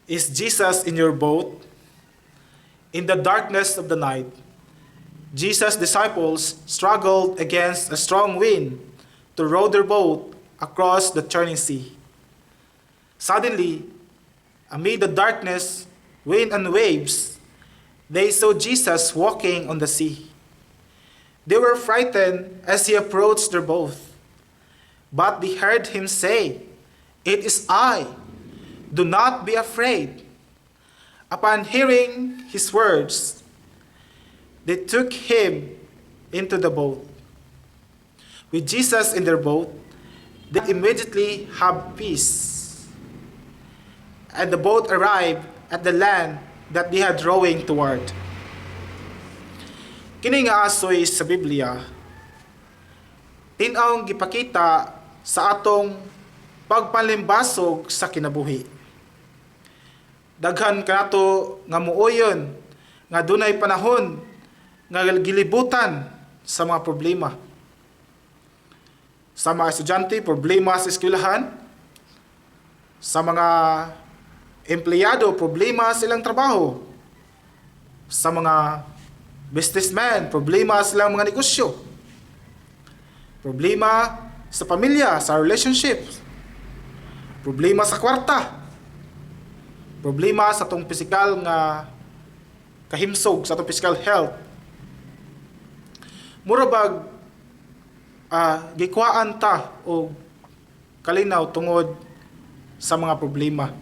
Is Jesus in your boat? In the darkness of the night, Jesus' disciples struggled against a strong wind to row their boat across the churning sea. Suddenly, amid the darkness, wind and waves, they saw Jesus walking on the sea. They were frightened as he approached their boat, but they heard him say, "It is I. Do not be afraid." Upon hearing his words, they took him into the boat. With Jesus in their boat, they immediately have peace. And the boat arrived at the land that they had rowing toward. Kini nga asoy sa Biblia, tin-awng gipakita sa atong pagpalimbasog sa kinabuhi. Daghan kanato nga muoyon nga dunay panahon nga gilibutan sa mga problema. Sa mga estudyante, problema sa eskwelahan. Sa mga empleyado, problema sa ilang trabaho. Sa mga businessmen, problema sa ilang mga negosyo. Problema sa pamilya, sa relationships. Problema sa kwarta. Problema sa atong physical nga kahimsog, sa atong physical health. Murabag gikwaan ta o kalinaw tungod sa mga problema.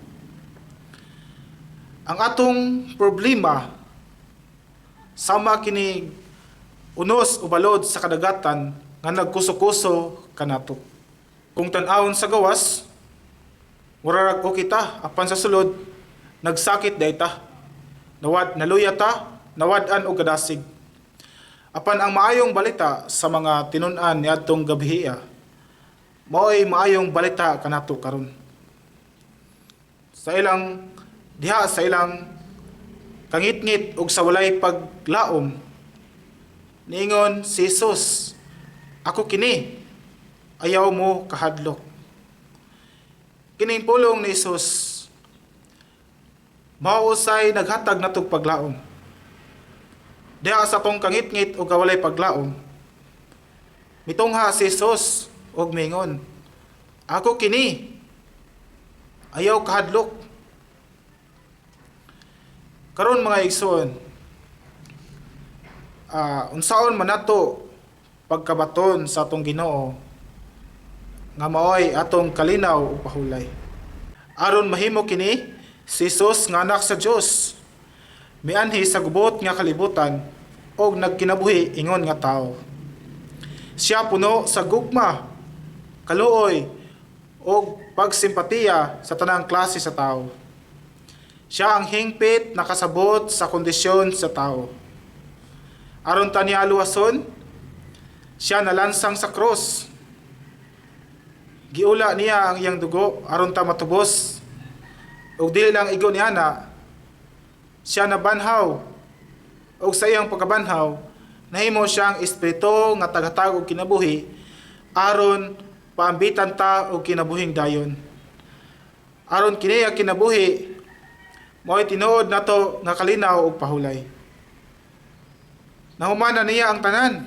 Ang atong problema sama kini unos o balod sa kadagatan nga nagkuso-kuso kanato. Kung tan-awon sa gawas, murarag o kita apan sa sulod nagsakit dayta. Naluya ta, nawad-an og kadasig. Apan ang maayong balita sa mga tinun-an niadtong gabihiya, mao'y maayong balita kanato karon. Sa ilang diha sa ilang kangit-ngit ug sa walay paglaom, niingon si Jesus, "Ako kini, ayaw mo kahadlok." Kining pulong ni Jesus mausay naghatag natog paglaom. Diha sa tong kangit-ngit o kawalay paglaom, mitungha si Jesus og mingon, "Ako kini, ayaw kahadlok." Karon mga igsoon, unsaon man nato pagkabaton sa atong Ginoo nga maoy atong kalinaw ug pahulay. Aron mahimo kini, si Jesus nga anak sa Dios, mianhi sa gubot nga kalibutan og nagkinabuhi ingon nga tao. Siya puno sa gugma, kaluoy og pagsimpatiya sa tanang klase sa tao. Siya ang hingpit nakasabot sa kondisyon sa tao. Aron ta niya luwason, siya nalansang sa cross. Giula niya ang iyang dugo aron ta matubos. Ug dili lang igo niya na, siya nabanhaw. Ug sa iyang pagkabanhaw, nahimo siyang espiritu nga tagatag og kinabuhi aron paambitan ta og kinabuhing dayon. Aron kini ang kinabuhi mao'y tinuod nato nga kalinaw ug pahulay. Nahumana niya ang tanan.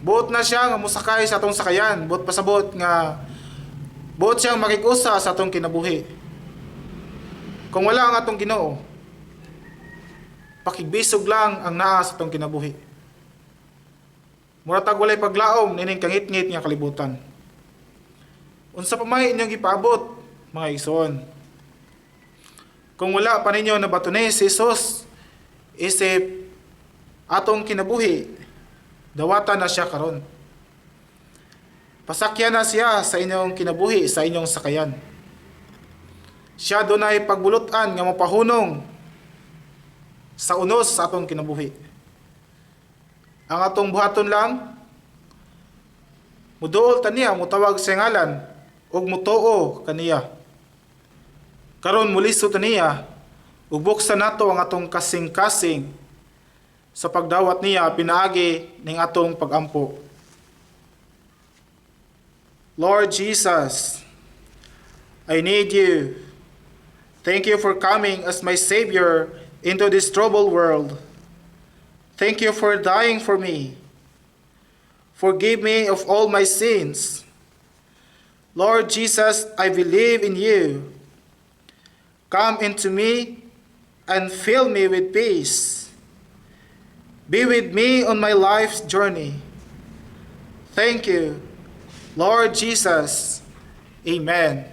Buot na siya nga musakay sa atong sakayan, buot pasabot nga buot siyang makikusa sa atong kinabuhi. Kung wala ang atong Ginoo, pakigbisog lang ang naa sa atong kinabuhi. Muratag walay paglaom nining kangit-ngit nga kalibutan. Unsa pa may inyong gipaabot, mga igsoon? Kung wala pa ninyo nabatunay si Jesus, isip atong kinabuhi, dawatan na siya karon. Pasakyan na siya sa inyong kinabuhi, sa inyong sakayan. Siya dunay pagbulutan nga mapahunong sa unos sa atong kinabuhi. Ang atong buhaton lang, muduol ta niya, mutawag sa ngalan, ug mutuo kaniya. Karon muliso ta niya, ug buksan nato ang atong kasing-kasing sa pagdawat niya pinaagi ning atong pagampo. Lord Jesus, I need you Thank you for coming as my Savior into this troubled world. Thank you for dying for me. Forgive me of all my sins. Lord Jesus, I believe in you. Come into me and fill me with peace. Be with me on my life's journey. Thank you, Lord Jesus. Amen.